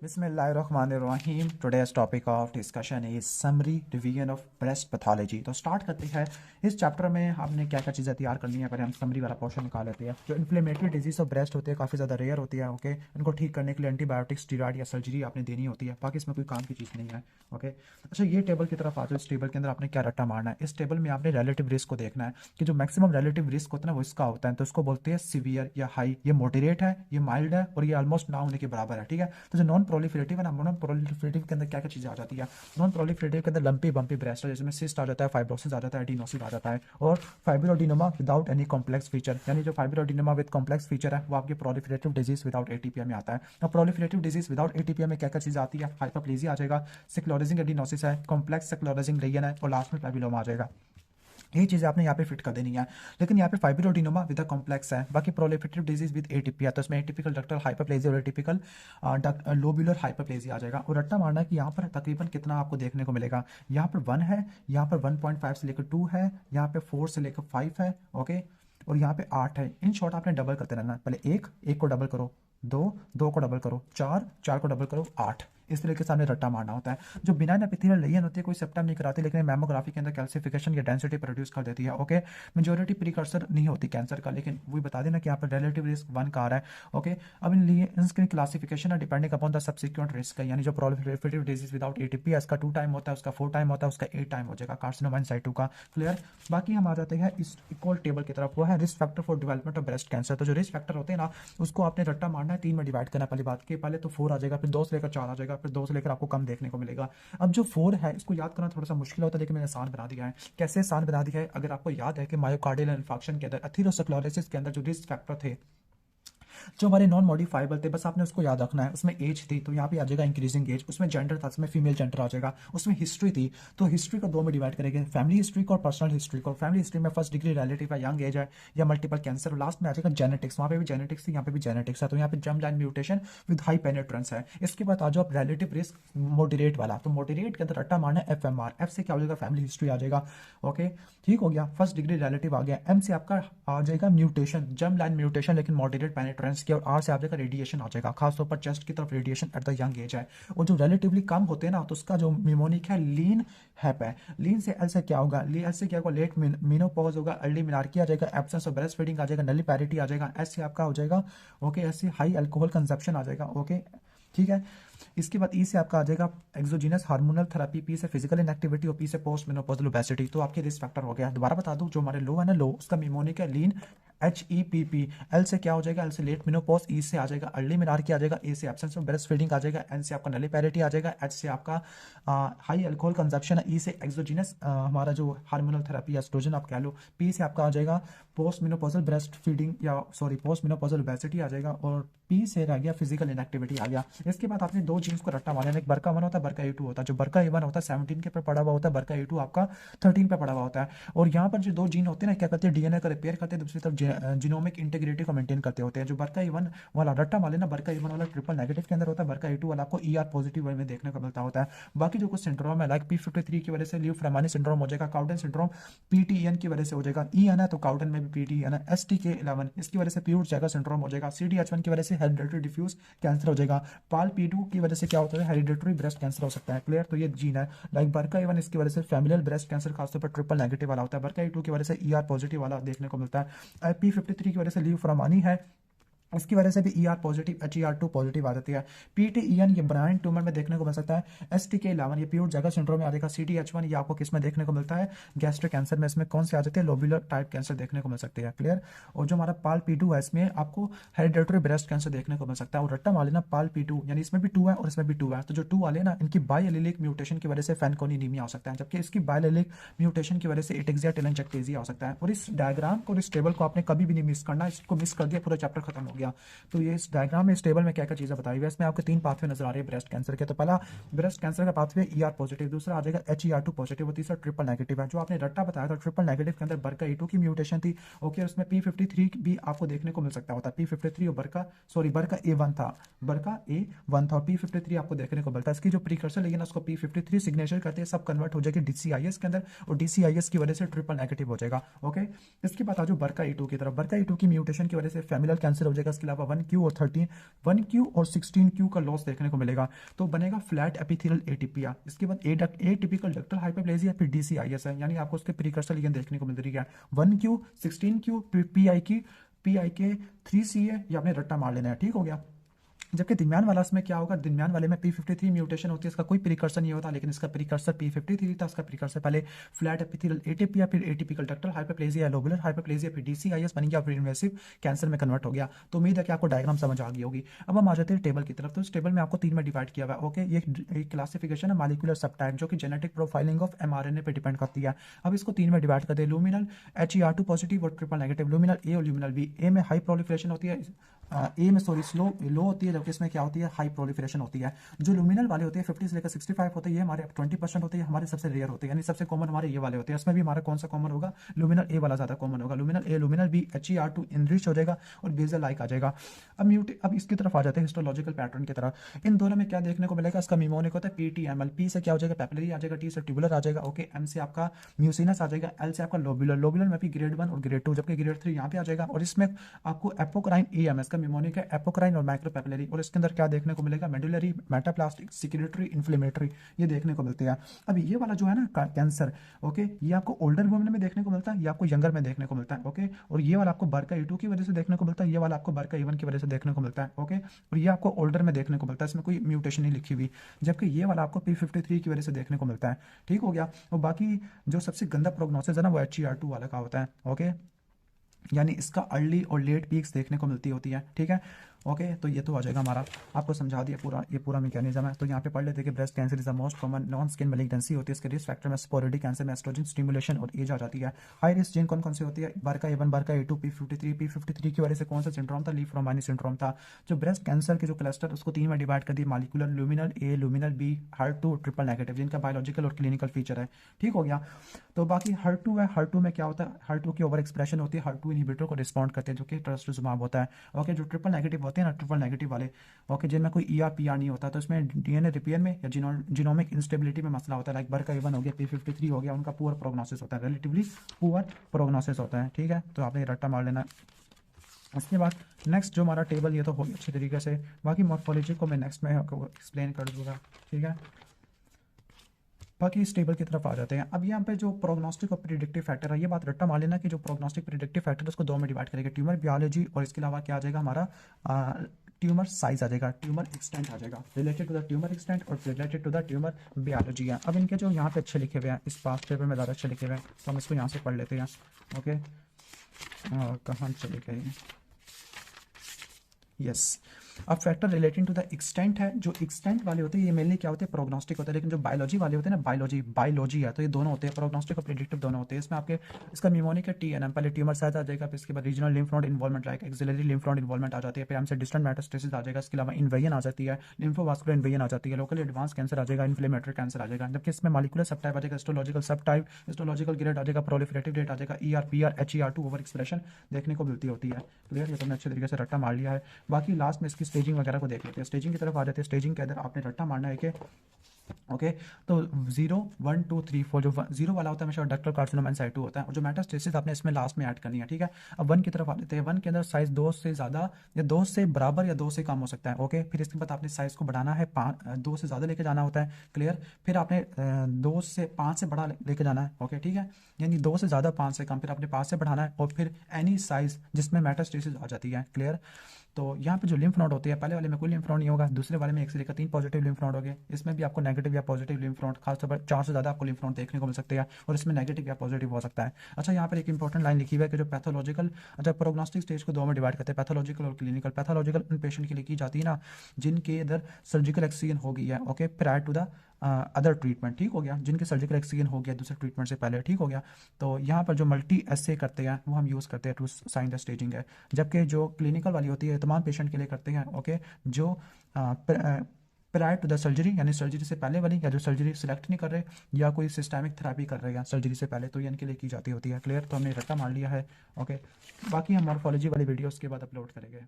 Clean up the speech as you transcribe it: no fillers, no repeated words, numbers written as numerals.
बिस्मिल्लाहिर्रहमानिर्रहीम। Today's topic of discussion is summary revision of breast pathology. तो start करते हैं। इस चैप्टर में हमने क्या क्या चीज़ें तैयार करनी है, पहले हम समरी वाला पोर्शन निकाल लेते हैं। जो इन्फ्लेमेटरी डिजीज ऑफ ब्रेस्ट होते हैं काफ़ी ज़्यादा रेयर होती है। ओके, इनको ठीक करने के लिए एंटीबायोटिक्स, स्टीरॉयड या सर्जरी आपने देनी होती है, बाकी इसमें कोई काम की चीज़ नहीं है। ओके, अच्छा ये टेबल की तरफ आ जाओ। इस टेबल के अंदर आपने क्या रट्टा मारना है, इस टेबल में आपने रिलेटिव रिस्क को देखना है कि जो मैक्सिमम रिलेटिव रिस्क होता है ना वो इसका होता है, तो इसको बोलते हैं सीवियर या हाई। ये मॉडरेट है, ये माइल्ड है और ये ऑलमोस्ट ना होने के बराबर है। ठीक है, तो जो नॉन प्रोलिफरेटिव है ना, नॉन प्रोलिफरेटिव के अंदर क्या क्या चीज़ें आ जाती है। नॉन प्रोलिफरेटिव के अंदर लंपी बम्पी ब्रेस्ट है, जिसमें सिस्ट आ जाता है, फाइब्रोसिस आ जाता है, एडिनोसिस आ जाता है, और fibroadenoma without any complex feature. यानी जो फाइब्रोएडिनोमा विद कॉम्प्लेक्स फीचर है वो आपकी प्रोलिफरेटिव डिजीज विदाउट एटीपीए में आता है। अब प्रोलिफरेटिव डिजीज विदाउट एटीपीए में क्या क्या चीज़ आती है, हाइपरप्लेजिया आ जाएगा, सिक्लोरेजिंग एडिनोसिस है, कॉम्प्लेक्स सिक्लोरेजिंग रीजन है, और लास्ट में पैपिलोमा आ जाएगा। ये चीज़ें आपने यहाँ पे फिट कर देनी है। लेकिन यहाँ पे फाइब्रोएडिनोमा विद कॉम्प्लेक्स है, बाकी प्रोलिफरेटिव डिजीज विद एटीपी है, तो इसमें एटिपिकल डक्टल हाइपरप्लेजिया और एटिपिकल लोबुलर हाइपरप्लेजिया आ जाएगा। और रट्टा मारना है कि यहाँ पर तकरीबन कितना आपको देखने को मिलेगा। यहाँ पर 1 है, यहाँ पर 1.5 से लेकर 2 है, यहाँ पे 4 से लेकर 5 है। ओके, और यहाँ पे 8 है। इन शॉर्ट आपने डबल करते रहना, पहले एक को डबल करो, दो को डबल करो, चार को डबल करो, 8। इस तरीके से हमें रट्टा मारना होता है। जो बिनाइन एपिथेलियल लेजन होती है कोई सिम्टम नहीं कराती, लेकिन मेमोग्राफी के अंदर कैल्सिफिकेशन या डेंसिटी प्रोड्यूस कर देती है। ओके, मेजोरिटी प्रीकर्सर नहीं होती कैंसर का, लेकिन वो बता देना कि यहाँ पर रिलेटिव रिस्क 1 का आ रहा है। ओके, अब इसकी क्लासिफिकेशन है depending upon the subsequent risk है। यानी जो प्रोलिफरेटिव डिजीज विदाउट एटीपी है, इसका 2 टाइम होता है, उसका 4 टाइम होता है, उसका 8 टाइम हो जाएगा कार्सिनोमा इन साइटू का। क्लियर। बाकी हम आ जाते हैं इस इक्वल टेबल की तरफ, वो है risk factor for development of breast cancer. तो जो रिस्क फैक्टर होते हैं ना, उसको आपने रट्टा मारना है, 3 में डिवाइड करना है। पहली बात के पहले तो 4 आ जाएगा, फिर 2 से लेकर 4 आ जाएगा, फिर 2 से लेकर आपको कम देखने को मिलेगा। अब जो 4 है इसको याद करना थोड़ा सा मुश्किल होता है, लेकिन मैंने आसान बना दिया है। कैसे आसान बना दिया है, अगर आपको याद है कि मायोकार्डियल इन्फार्क्शन के अंदर एथेरोस्क्लेरोसिस के अंदर जो रिस्क फैक्टर थे जो हमारे नॉन मॉडिफाइबल थे, बस आपने उसको याद रखना है। उसमें एज थी तो यहाँ पे आ जाएगा इंक्रीजिंग एज, उसमें जेंडर था, उसमें फीमेल जेंडर आ जाएगा, उसमें हिस्ट्री थी तो हिस्ट्री को 2 में डिवाइड करेंगे, फैमिली हिस्ट्री को और पर्सनल हिस्ट्री को। फैमिली हिस्ट्री में फर्स्ट डिग्री रिलेटिव है, यंग एज है या मल्टीपल कैंसर, और लास्ट में आ जाएगा जेनेटिक्स। वहाँ पे भी जेनेटिक्स थी, यहाँ पे भी जेनेटिक्स है, तो यहाँ पे germ line mutation with high penetrance है। इसके बाद आ जाओ आप रिलेटिव रिस्क मॉडरेट वाला, तो मॉडरेट के अंदर रट्टा मारना है FMR। एफ से क्या हो जाएगा, फैमिली हिस्ट्री आ जाएगा। ओके, ठीक हो गया, फर्स्ट डिग्री रिलेटिव आ गया। एम से आपका आ जाएगा म्यूटेशन, जर्म लाइन म्यूटेशन लेकिन मॉडरेट पेनिट्रेंस की, और आर से आ जाएगा रेडिएशन आ जाएगा, खासतौर पर चेस्ट की तरफ radiation at the young age है। और जो रिलेटिवली कम होते हैं ना, तो उसका जो निमोनिक है लीन हैप है। लीन से एल से क्या होगा, एल से क्या होगा, लेट मेनोपॉज होगा, अर्ली मिनार्की आ जाएगा, एब्सेंस ऑफ ब्रेस्ट फीडिंग आ जाएगा, नली पैरिटी आ जाएगा। एस से आपका हो जाएगा ओके, एस से हाई अल्कोहल कंजप्शन आ जाएगा। ओके, ठीक है। इसके बाद ई से आपका आ जाएगा एक्सोजीनस हार्मोनल थेरेपी, पी से फिजिकल इनएक्टिविटी और पी से पोस्ट मेनोपॉजल ओबेसिटी। तो आपके रिस्क फैक्टर हो गया। दोबारा बता दूं, जो हमारे लो है ना, लो उसका निमोनिक है लीन HEPP। एल से क्या हो जाएगा, एल से लेट मेनोपॉज, ई से आ जाएगा अर्ली मेनार्की आ जाएगा, ए से एब्सेंस ऑफ ब्रेस्ट फीडिंग आ जाएगा, एन से आपका नली पैरिटी आ जाएगा, एच से आपका हाई अल्कोहल कंजप्शन है, ई से एक्सोजीनस हमारा जो हार्मोनल थेरेपी एस्ट्रोजन आप कह लो, पी से आपका आ जाएगा पोस्ट मेनोपॉजल ब्रेस्ट फीडिंग या सॉरी पोस्ट मेनोपॉजल ओबेसिटी आ जाएगा, और पी से रह गया फिजिकल इनएक्टिविटी आ गया। इसके बाद आपने 2 जीन्स को रट्टा मारना, एक बरका 1 होता है, बरका A2 होता है। जो बरका A1 होता है 17 के पे पड़ा हुआ होता है, बरका A2 आपका 13 पे पड़ा हुआ होता है। और यहाँ पर जो 2 जीन होते हैं ना, क्या करते हैं, DNA का रिपेयर करते हैं, दूसरी तरफ जीनोमिक इंटीग्रिटी को मेंटेन करते होते हैं। जो बरका A1 वाला रट्टा मार लेना, बरका A1 वाला ट्रिपल नेगेटिव के अंदर होता है, बरका A2 वाला आपको ER पॉजिटिव में देखने को मिलता होता है। बाकी जो कुछ सिंड्रोम है, लाइक P53 की वजह से ल्यू फ्रेमानी सिंड्रोम हो जाएगा, काउडन सिंड्रोम PTEN की वजह से हो जाएगा, EN है तो काउडन में भी PTEN है, STK11 इसकी वजह से प्यूर्ड जैगर सिंड्रोम हो जाएगा, CDH1 की वजह से हेरिडिटरी डिफ्यूज कैंसर हो जाएगा, पाल P2 की वजह से क्या होता है, हेरिडिटरी ब्रेस्ट कैंसर हो सकता है। क्लियर। तो ये जीन है। लाइक बरका A1 इसकी वजह से फैमिलियल ब्रेस्ट कैंसर खासतौर पर ट्रिपल नेगेटिव वाला होता है, बरका A2 की वजह से ER पॉजिटिव वाला देखने को मिलता है, P53 की वजह से लीव फ्रामानी है, उसकी वजह से भी ER पॉजिटिव HER2 पॉजिटिव आ जाती है। PTEN ये ब्राइन ट्यूमर में देखने को मिल सकता है, STK11 ये प्यूर जैगर सिंड्रोम में आ जाएगा, CDH1 ये आपको किस में देखने को मिलता है, गैस्ट्रिक कैंसर में। इसमें कौन से आ जाते हैं, लोबुलर टाइप कैंसर देखने को मिल सकती है। क्लियर। और जो हमारा पाल P2 है, इसमें आपको हेरिडिटरी ब्रेस्ट कैंसर देखने को मिल सकता है। और रट्टा मार लेना पाल P2, यानी इसमें भी 2 है और इसमें भी 2 है, तो जो 2 वाले ना, इनकी बायएलीलिक म्यूटेशन की वजह से फैनकोनीमिया हो सकता है, जबकि इसकी बायएलीलिक म्यूटेशन की वजह से एटेक्सिया टेलेंजेक्टेसिया हो सकता है। और इस डायग्राम को, इस टेबल को आपने कभी भी नहीं मिस करना, इसको मिस कर दिया पूरा चैप्टर खत्म हो गया। तो ये इस डायग्राम में, इस टेबल में क्या क्या चीज़ें बताई हुई है, इसमें आपको 3 पाथवे नजर आ रहे हैं ब्रेस्ट कैंसर के। तो पहला ब्रेस्ट कैंसर का पाथवे ER पॉजिटिव, दूसरा आ जाएगा HER2 पॉजिटिव, और तीसरा ट्रिपल नेगेटिव है। जो आपने रट्टा बताया था ट्रिपल नेगेटिव के अंदर बरका A2 की म्यूटेशन थी। ओके, उसमें P53 भी आपको देखने को मिल सकता होता है, P53 और बरका A1 था, बरका A1 था और P53 आपको देखने को मिलता है। इसकी जो प्रीकर्सर लेकिन उसको P53 सिग्नेचर करते हैं, सब कन्वर्ट हो जाएगी DCIS के अंदर, और DCIS की वजह से ट्रिपल नेगेटिव हो जाएगा। ओके, इसके बाद आ जाओ बरका A2 की तरफ, बरका A2 की म्यूटेशन की वजह से फैमिलियल कैंसर हो जाएगा, मिलेगा, इसके अलावा 1Q और 13, 1Q और 16Q का लॉस देखने को मिलेगा। तो बनेगा फ्लैट एपिथेलियल एटीपिया। इसके बाद एटिपिकल डक्टल हाइपरप्लेजिया, फिर DCIS है, यानी आपको उसके प्रीकर्सर लीजन देखने को मिल रही है। 1Q 16Q PIK 3C है, ये आपने रट्टा मार लेना है, ठीक हो गया। जबकि दरमियान वाला इसमें क्या होगा, दरमियान वाले में P53 म्यूटेशन होती है, इसका कोई प्रीकर्सर नहीं होता, लेकिन इसका प्रीकर्सर P53 था। इसका प्रीकर्सर पहले फ्लैट एपिथेलियल एटीपिया, फिर atypical ductal hyperplasia, lobular hyperplasia, फिर DCIS बन गया, फिर इन्वेसिव कैंसर में कन्वर्ट हो गया। तो उम्मीद है कि आपको डायग्राम समझ आ गई होगी। अब हम आ जाते हैं टेबल की तरफ। तो इस टेबल में आपको 3 में डिवाइड किया हुआ है, ओके। ये क्लासिफिकेशन है मॉलिक्यूलर सबटाइप, जो कि जेनेटिक प्रोफाइलिंग ऑफ mRNA पे डिपेंड करती है। अब इसको 3 में डिवाइड कर दे, लुमिनल HER2 पॉजिटिव और ट्रिपल नेगेटिव, लुमिनल ए और लुमिनल बी। ए में हाई प्रोलिफरेशन होती है, ए में सॉरी स्लो लो होती है, जबकि इसमें क्या होती है, हाई प्रोलिफरेशन होती है। जो लुमिनल वाले होते हैं 50 से लेकर 65 होते हैं, ये हमारे 20% होते हैं, हमारे सबसे रेयर होते हैं, यानी सबसे कॉमन हमारे ये वाले होते हैं। इसमें भी हमारा कौन सा कॉमन होगा, लुमिनल ए वाला ज्यादा कॉमन होगा। लुमिनल ए लुमिनल बी HER2 इनरिच हो जाएगा और बेजल लाइक आ जाएगा। अब इसकी तरफ आ जाते हैं हिस्टोलॉजिकल पैटर्न की तरफ। इन दोनों में क्या देखने को मिलेगा, इसका मिमोनिक होता है PTML। पी से क्या हो जाएगा, पेपिलरी आ जाएगा, टी से ट्यूबुलर आ जाएगा, ओके। एम से आपका म्यूसिनस आ जाएगा, एल से आपका लोबुलर। लोबुलर में भी ग्रेड 1 और ग्रेड 2, जबकि ग्रेड 3 यहाँ पे आ जाएगा। और इसमें आपको एपोक्राइन EMS का मिमोनिक है, एपोक्राइन और माइक्रोपेपिलरी। और इसके अंदर क्या देखने को मिलेगा, मेडुलरी, मेटाप्लास्टिक, सिक्रेटरी, इन्फ्लेमेटरी, ये देखने को मिलते हैं। अब ये वाला जो है ना कैंसर, ओके, ये आपको ओल्डर वुमेन में देखने को मिलता है, ये आपको यंगर में देखने को मिलता है, ओके। और ये वाला आपको बर्का E2 की वजह से देखने को मिलता है, ये वाला आपको बर्का E1 की वजह से देखने को मिलता है, ओके। और ये आपको ओल्डर में देखने को मिलता है, इसमें कोई म्यूटेशन नहीं लिखी हुई। जबकि ये वाला आपको P53 की वजह से देखने को मिलता है, ठीक हो गया। और बाकी जो सबसे गंदा प्रोग्नोसिस है ना, वो HER2 वाला का होता है, ओके। यानी इसका अर्ली और लेट पीक्स देखने को मिलती होती है, ठीक है, ओके। तो ये तो आ जाएगा हमारा, आपको समझा दिया पूरा, ये पूरा मैकेनिज्म है। तो यहाँ पे पढ़ लेते हैं कि breast cancer is the most common noun skin malignancy होती है। इसके रिस्क फैक्टर में स्पोरेडिक कैंसर में एस्ट्रोजन स्टिमुलेशन और एज आ जाती है। हाई रिस्क जीन कौन कौन से होती है, बर्का E1, बर्का E2, P53 की वजह से कौन सा सिंड्रोम था, लीफ रोमानी सिंड्रोम था। जो ब्रेस्ट कैंसर के जो क्लस्टर, उसको 3 में डिवाइड कर दिया, मॉलिक्यूलर, लुमिनल ए, लुमिनल बी, HER2 ट्रिपल नेगेटिव, जिनका बायोलॉजिकल और क्लिनिकल फीचर है, ठीक हो गया। तो बाकी HER2 है, HER2 में क्या होता है, HER2 की ओवर एक्सप्रेशन होती है, HER2 इनहिबिटर को रिस्पॉन्ड करते हैं, जो कि ट्रस्टुज़ुमाब होता है, ओके। जो ट्रिपल नेगेटिव होते हैं ना, ट्रिपल नेगेटिव वाले, ओके, जिनमें कोई ER PR नहीं होता, तो इसमें DNA रिपेयर में या जीनोमिक इंस्टेबिलिटी में मसला होता है। लाइक बर्का E1 हो गया, P53 हो गया, उनका पुअर प्रोग्नोसिस होता है, रिलेटिवली पुअर प्रोग्नोसिस होता है, ठीक है। तो आपने रट्टा मार लेना। उसके बाद नेक्स्ट जो हमारा टेबल, ये तो हो गया अच्छी तरीके से। बाकी मॉर्फोलॉजी को मैं नेक्स्ट में एक्सप्लेन कर दूंगा, ठीक है। बाकी इस टेबल की तरफ आ जाते हैं। अब यहाँ पे जो प्रोग्नोस्टिक और प्रिडिक्टिव फैक्टर है, ये बात रट्टा मार लेना कि जो प्रोग्नोस्टिक प्रिडिक्टिव फैक्टर है उसको 2 में डिवाइड करेंगे, ट्यूमर बियोलॉजी, और इसके अलावा क्या आ जाएगा हमारा ट्यूमर साइज आ जाएगा, ट्यूमर एक्सटेंट आ जाएगा, related to the tumour extent और related to the tumour biology है। अब इनके जो यहाँ पे अच्छे लिखे हुए हैं, इस पास पेपर में ज़्यादा अच्छे लिखे हुए हैं, तो हम इसको यहाँ से पढ़ लेते हैं, ओके। कहाँ चले गए, यस। अब factor relating to the extent है, जो एक्सटेंट वाले होते हैं ये मेनली क्या होते हैं, प्रोग्नोस्टिक होते हैं। लेकिन जो बायोलॉजी वाले होते हैं ना, बायोलॉजी है, तो ये दोनों होते हैं, प्रोग्नोस्टिक और प्रिडिक्टिव दोनों होते हैं। इसमें आपके इसका मिमोनिक है TNM, पहले ट्यूमर साइज आ जाएगा, फिर इसके बाद regional lymph node involvement, like axillary lymph node involvement आ जाती है, फिर हमसे डिस्टेंट मेटास्टेसिस आ जाएगा, इसके अलावा इन्वेजन आ जाती है, लिम्फोवास्कुलर इन्वेजन आ जाती है, लोकली एडवांस कैंसर आ जाएगा, इन्फ्लेमेटरी कैंसर आ जाएगा। जबकि इसमें मॉलिक्यूलर सबटाइप आ जाएगा, हिस्टोलॉजिकल सबटाइप, हिस्टोलॉजिकल ग्रेड आ जाएगा, प्रोलिफरेटिव रेट आ जाएगा, ER PR HER2 over expression देखने को मिलती होती है, क्लियर। ये तो अच्छे तरीके से रट्टा मार लिया है। बाकी लास्ट में इसकी स्टेजिंग वगैरह को देख लेते हैं। स्टेजिंग की तरफ आ जाते हैं। स्टेजिंग के अंदर आपने रट्टा मारना है कि ओके, तो 0 1 2 3 4, जो 0 वाला होता है हमेशा डक्टल कार्सिनोमा साइटो होता है, और जो मेटास्टेसिस आपने इसमें लास्ट में ऐड करनी है, ठीक है। अब 1 की तरफ आ लेते हैं। 1 के अंदर साइज 2 से ज़्यादा या 2 से बराबर या 2 से कम हो सकता है, ओके। फिर इसके बाद आपने साइज को बढ़ाना है, 2 से ज़्यादा लेके जाना होता है, क्लियर। फिर आपने 2 से 5 से बड़ा लेके जाना है, ओके, ठीक है। यानी 2 से ज़्यादा 5 से कम, फिर आपने 5 से बढ़ाना है, और फिर एनी साइज जिसमें मेटास्टेसिस आ जाती है, क्लियर। तो यहाँ पे जो लिम्फ नोड होती है, पहले वाले में कोई लिम्फ नोड नहीं होगा, दूसरे वाले में 1 से लेकर 3 पॉजिटिव लिम्फ नोड हो गए। इसमें भी आपको नेगेटिव या पॉजिटिव लिम्फ नोड, खासतौर पर 4 से ज़्यादा आपको लिम्फ नोड देखने को मिल सकते हैं, और इसमें नेगेटिव या पॉजिटिव हो सकता है। अच्छा, यहाँ पर एक इंपॉर्टेंट लाइन लिखी हुई है कि जो पैथोलॉजिकल, अच्छा, प्रोग्नोस्टिक स्टेज को 2 में डिवाइड करते हैं, पैथोलॉजिकल और क्लिनिकल। पैथोलॉजिकल उन पेशेंट के लिए की जाती है ना जिनके इधर सर्जिकल एक्सीजन हो गई है, okay, prior to the other treatment, ठीक हो गया, जिनके सर्जिकल एक्सीजन हो गया दूसरे ट्रीटमेंट से पहले, ठीक हो गया। तो यहाँ पर जो मल्टी एसे करते हैं वो हम यूज़ करते हैं टू साइन द स्टेजिंग है। जबकि जो क्लिनिकल वाली होती है तमाम पेशेंट के लिए करते हैं, ओके, जो प्रायर टू द सर्जरी, यानी सर्जरी से पहले वाली, या जो सर्जरी सिलेक्ट नहीं कर रहे या कोई सिस्टमिक थेरेपी कर रहे हैं सर्जरी से पहले, तो ये इनके लिए की जाती होती है, क्लियर। तो हमने रट्टा मार लिया है, ओके। बाकी हम मॉर्फोलॉजी वाली वीडियो उसके बाद अपलोड करेंगे।